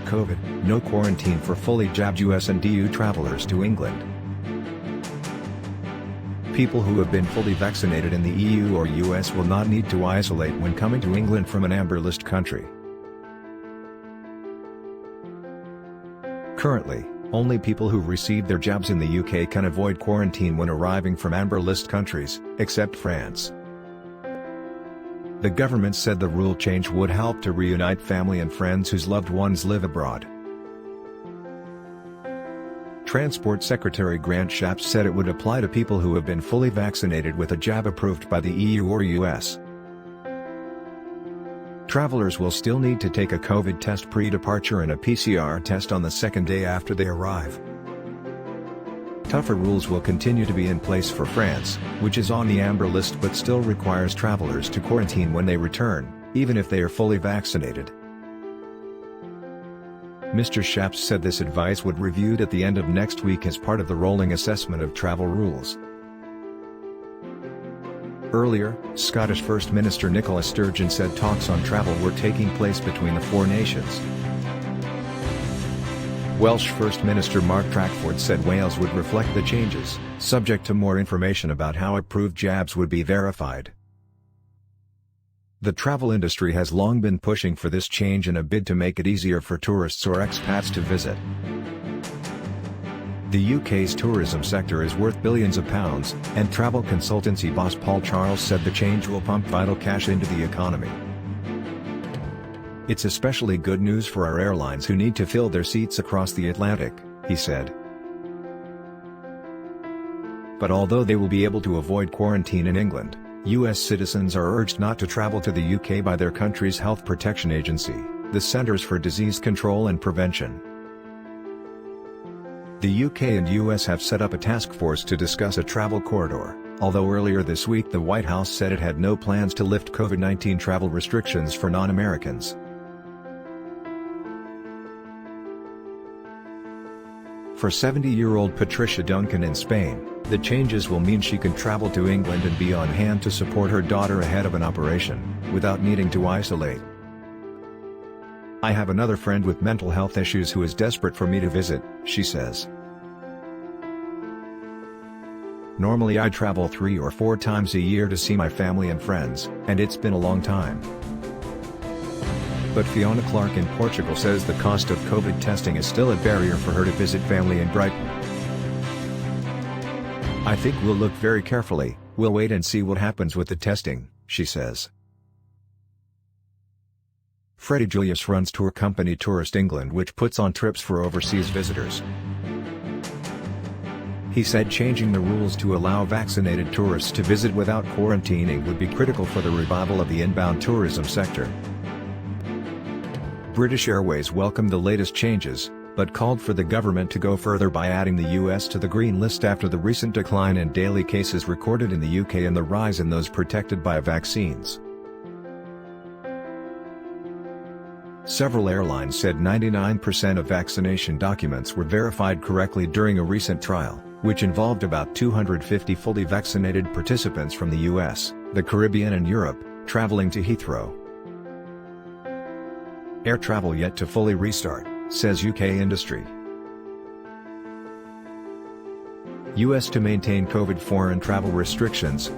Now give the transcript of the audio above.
COVID, no quarantine for fully jabbed US and EU travelers to England. People who have been fully vaccinated in the EU or US will not need to isolate when coming to England from an amber list country. Currently, only people who've received their jabs in the UK can avoid quarantine when arriving from amber list countries, except France. The government said the rule change would help to reunite family and friends whose loved ones live abroad. Transport Secretary Grant Shapps said it would apply to people who have been fully vaccinated with a jab approved by the EU or US. Travelers will still need to take a COVID test pre-departure and a PCR test on the second day after they arrive. Tougher rules will continue to be in place for France, which is on the amber list but still requires travelers to quarantine when they return, even if they are fully vaccinated. Mr. Shapps said this advice would be reviewed at the end of next week as part of the rolling assessment of travel rules. Earlier, Scottish First Minister Nicola Sturgeon said talks on travel were taking place between the four nations. Welsh First Minister Mark Trackford said Wales would reflect the changes, subject to more information about how approved jabs would be verified. The travel industry has long been pushing for this change in a bid to make it easier for tourists or expats to visit. The UK's tourism sector is worth billions of pounds, and travel consultancy boss Paul Charles said the change will pump vital cash into the economy. It's especially good news for our airlines who need to fill their seats across the Atlantic, he said. But although they will be able to avoid quarantine in England, US citizens are urged not to travel to the UK by their country's health protection agency, the Centers for Disease Control and Prevention. The UK and US have set up a task force to discuss a travel corridor, although earlier this week the White House said it had no plans to lift COVID-19 travel restrictions for non-Americans. For 70-year-old Patricia Duncan in Spain, the changes will mean she can travel to England and be on hand to support her daughter ahead of an operation, without needing to isolate. "I have another friend with mental health issues who is desperate for me to visit," she says. "Normally I travel 3 or 4 times a year to see my family and friends, and it's been a long time." But Fiona Clark in Portugal says the cost of COVID testing is still a barrier for her to visit family in Brighton. "I think we'll look very carefully, we'll wait and see what happens with the testing," she says. Freddie Julius runs tour company Tourist England, which puts on trips for overseas visitors. He said changing the rules to allow vaccinated tourists to visit without quarantining would be critical for the revival of the inbound tourism sector. British Airways welcomed the latest changes, but called for the government to go further by adding the US to the green list after the recent decline in daily cases recorded in the UK and the rise in those protected by vaccines. Several airlines said 99% of vaccination documents were verified correctly during a recent trial, which involved about 250 fully vaccinated participants from the US, the Caribbean and Europe, traveling to Heathrow. Air travel yet to fully restart, says UK industry. US to maintain COVID foreign travel restrictions,